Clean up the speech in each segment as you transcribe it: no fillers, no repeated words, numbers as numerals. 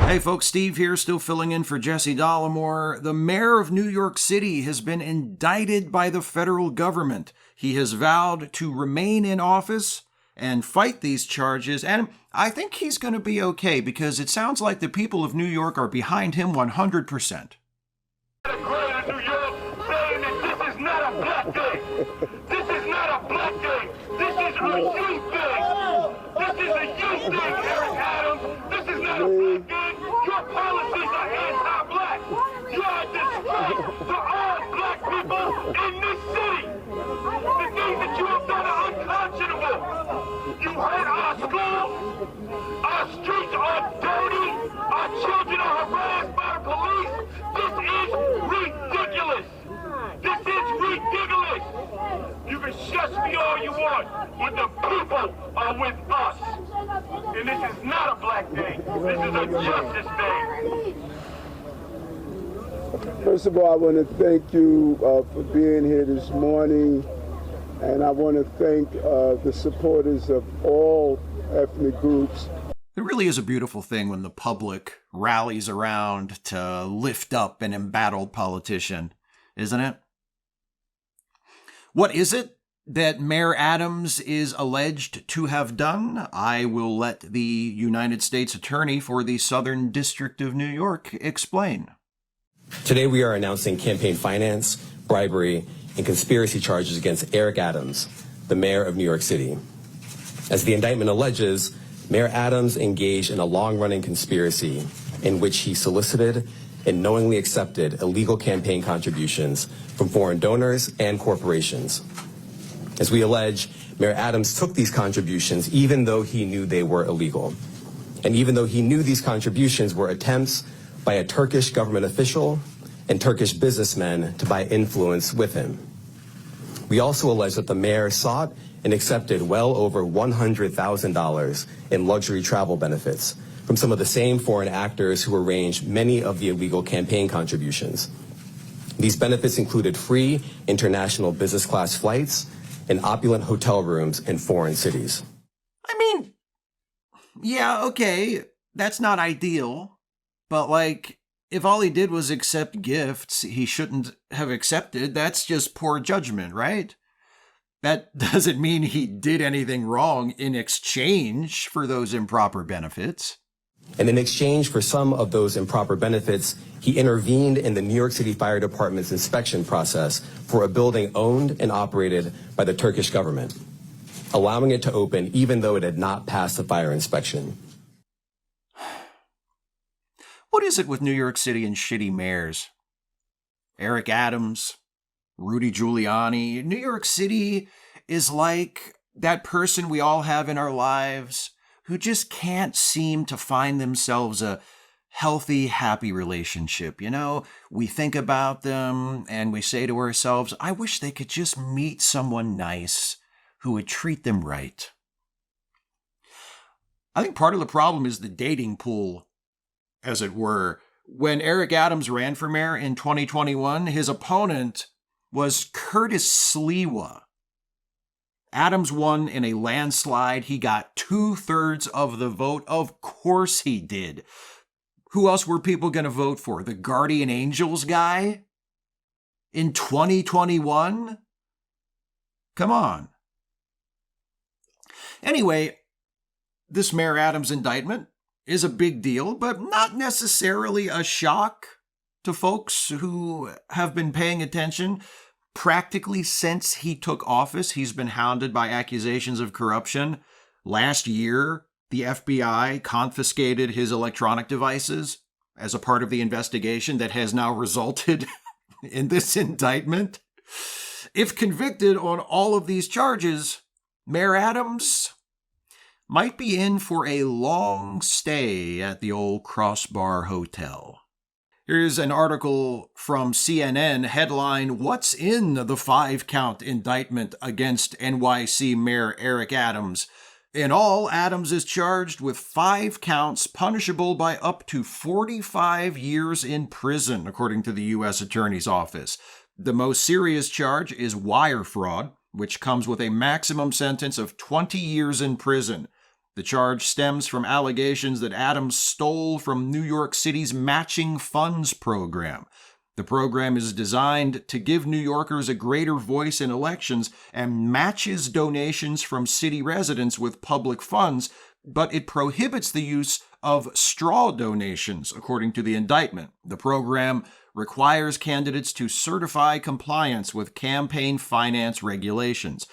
Hey folks, Steve here, still filling in for Jesse Dollemore. The mayor of New York City has been indicted by the federal government. He has vowed to remain in office and fight these charges, and I think he's going to be okay because it sounds like the people of New York are behind him 100%. New York saying that this is not a black day. This is not a black day. This is a youth day. This is a youth day, Eric Adams. This is not a black day. Your policies are anti-black. You are a disgrace to all black people in this city. The things that you have done are unconscionable. You hurt our schools. Our streets are dirty. Our children are harassed by the police. This is ridiculous. This is ridiculous. You can shush me all you want, but the people are with us. And this is not a black day. This is a justice day. First of all, I want to thank you for being here this morning. And I want to thank the supporters of all ethnic groups. It really is a beautiful thing when the public rallies around to lift up an embattled politician, isn't it? What is it that Mayor Adams is alleged to have done? I will let the United States Attorney for the Southern District of New York explain. Today we are announcing campaign finance, bribery, and conspiracy charges against Eric Adams, the mayor of New York City. As the indictment alleges, Mayor Adams engaged in a long-running conspiracy in which he solicited and knowingly accepted illegal campaign contributions from foreign donors and corporations. As we allege, Mayor Adams took these contributions even though he knew they were illegal, and even though he knew these contributions were attempts by a Turkish government official and Turkish businessmen to buy influence with him. We also allege that the mayor sought and accepted well over $100,000 in luxury travel benefits from some of the same foreign actors who arranged many of the illegal campaign contributions. These benefits included free international business class flights and opulent hotel rooms in foreign cities. I mean, yeah, okay, that's not ideal, but like, if all he did was accept gifts he shouldn't have accepted, that's just poor judgment, right? That doesn't mean he did anything wrong in exchange for those improper benefits. And in exchange for some of those improper benefits, he intervened in the New York City Fire Department's inspection process for a building owned and operated by the Turkish government, allowing it to open even though it had not passed the fire inspection. What is it with New York City and shitty mayors? Eric Adams, Rudy Giuliani. New York City is like that person we all have in our lives who just can't seem to find themselves a healthy, happy relationship. You know, we think about them and we say to ourselves, I wish they could just meet someone nice who would treat them right. I think part of the problem is the dating pool, as it were. When Eric Adams ran for mayor in 2021, his opponent was Curtis Sliwa. Adams won in a landslide. He got 2/3 of the vote. Of course he did. Who else were people going to vote for? The Guardian Angels guy? In 2021? Come on. Anyway, this Mayor Adams indictment is a big deal, but not necessarily a shock to folks who have been paying attention. Practically since he took office, he's been hounded by accusations of corruption. Last year, the FBI confiscated his electronic devices as a part of the investigation that has now resulted in this indictment. If convicted on all of these charges, Mayor Adams might be in for a long stay at the old Crossbar Hotel. Here's an article from CNN, headline, What's in the 5-count indictment against NYC Mayor Eric Adams? In all, Adams is charged with 5 counts punishable by up to 45 years in prison, according to the U.S. Attorney's Office. The most serious charge is wire fraud, which comes with a maximum sentence of 20 years in prison. The charge stems from allegations that Adams stole from New York City's matching funds program. The program is designed to give New Yorkers a greater voice in elections and matches donations from city residents with public funds, but it prohibits the use of straw donations, according to the indictment. The program requires candidates to certify compliance with campaign finance regulations.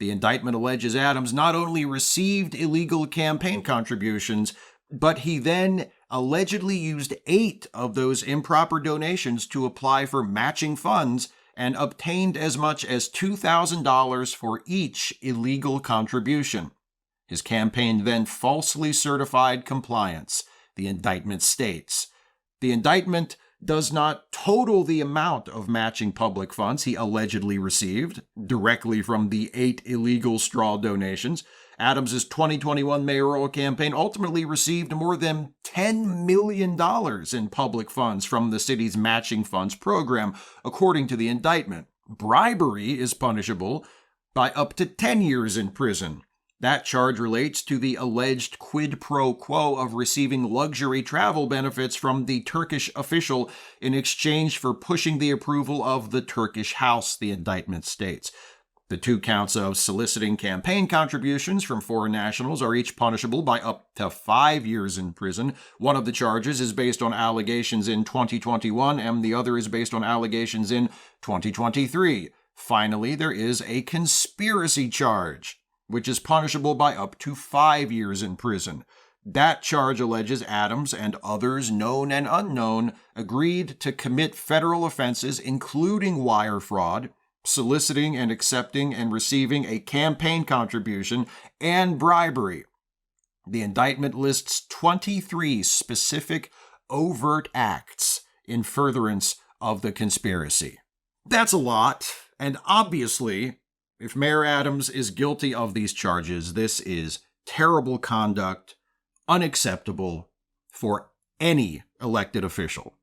The indictment alleges Adams not only received illegal campaign contributions, but he then allegedly used 8 of those improper donations to apply for matching funds and obtained as much as $2,000 for each illegal contribution. His campaign then falsely certified compliance, the indictment states. The indictment does not total the amount of matching public funds he allegedly received directly from the 8 illegal straw donations. Adams's 2021 mayoral campaign ultimately received more than $10 million in public funds from the city's matching funds program, according to the indictment. Bribery is punishable by up to 10 years in prison. That charge relates to the alleged quid pro quo of receiving luxury travel benefits from the Turkish official in exchange for pushing the approval of the Turkish house, the indictment states. The 2 counts of soliciting campaign contributions from foreign nationals are each punishable by up to 5 years in prison. One of the charges is based on allegations in 2021, and the other is based on allegations in 2023. Finally, there is a conspiracy charge, which is punishable by up to 5 years in prison. That charge alleges Adams and others, known and unknown, agreed to commit federal offenses, including wire fraud, soliciting and accepting and receiving a campaign contribution, and bribery. The indictment lists 23 specific overt acts in furtherance of the conspiracy. That's a lot, and obviously, if Mayor Adams is guilty of these charges, this is terrible conduct, unacceptable for any elected official.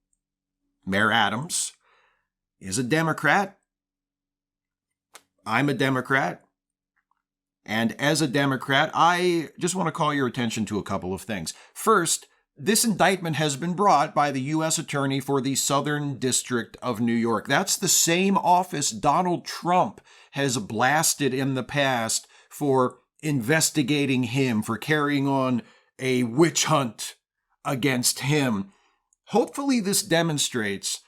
Mayor Adams is a Democrat. I'm a Democrat. And as a Democrat, I just want to call your attention to a couple of things. First, this indictment has been brought by the U.S. Attorney for the Southern District of New York. That's the same office Donald Trump has blasted in the past for investigating him, for carrying on a witch hunt against him. Hopefully this demonstrates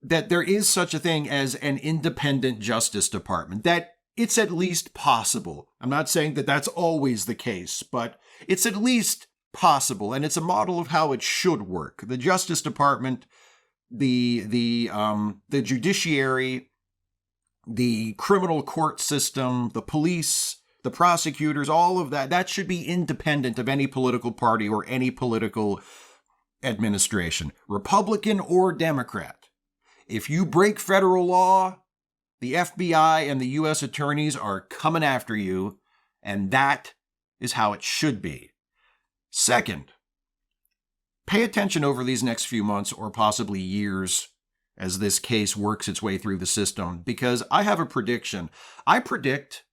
that there is such a thing as an independent Justice Department, that it's at least possible. I'm not saying that that's always the case, but it's at least possible, and it's a model of how it should work. The Justice Department, the judiciary, the criminal court system, the police, the prosecutors, all of that should be independent of any political party or any political administration, Republican or Democrat. If you break federal law, the FBI and the U.S. attorneys are coming after you, and that is how it should be. Second, pay attention over these next few months or possibly years as this case works its way through the system, because I have a prediction. I predict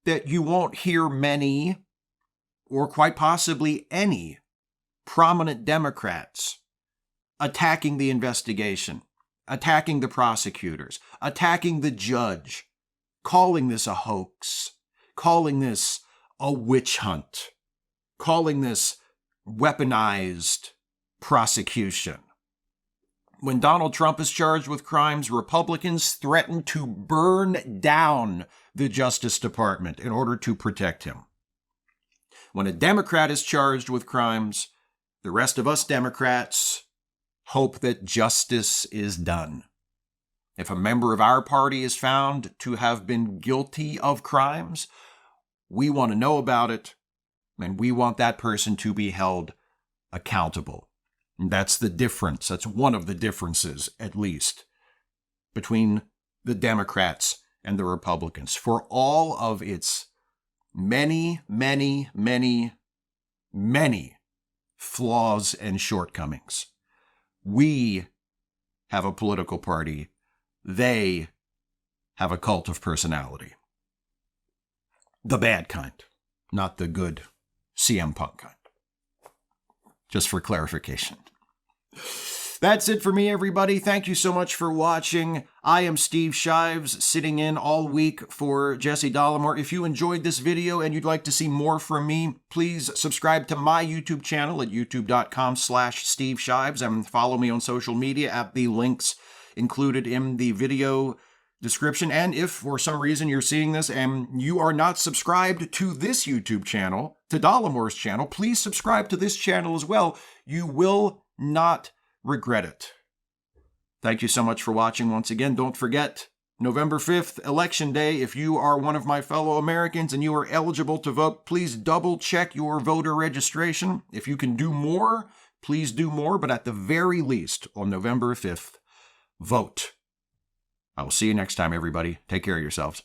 that you won't hear many, or quite possibly any, prominent Democrats attacking the investigation, attacking the prosecutors, attacking the judge, calling this a hoax, calling this a witch hunt, calling this weaponized prosecution. When Donald Trump is charged with crimes, Republicans threaten to burn down the Justice Department in order to protect him. When a Democrat is charged with crimes, the rest of us Democrats hope that justice is done. If a member of our party is found to have been guilty of crimes, we want to know about it, and we want that person to be held accountable. And that's the difference. That's one of the differences, at least, between the Democrats and the Republicans. For all of its many, many, many, many flaws and shortcomings, we have a political party. They have a cult of personality. The bad kind, not the good CM Punk kind. Just for clarification. That's it for me, everybody. Thank you so much for watching. I am Steve Shives, sitting in all week for Jesse Dollemore. If you enjoyed this video and you'd like to see more from me, please subscribe to my YouTube channel at youtube.com/Steve Shives and follow me on social media at the links included in the video description. And if for some reason you're seeing this and you are not subscribed to this YouTube channel, to Dollemore's channel, please subscribe to this channel as well. You will not regret it. Thank you so much for watching once again. Don't forget, November 5th, Election Day. If you are one of my fellow Americans and you are eligible to vote, please double check your voter registration. If you can do more, please do more. But at the very least, on November 5th, vote. I will see you next time, everybody. Take care of yourselves.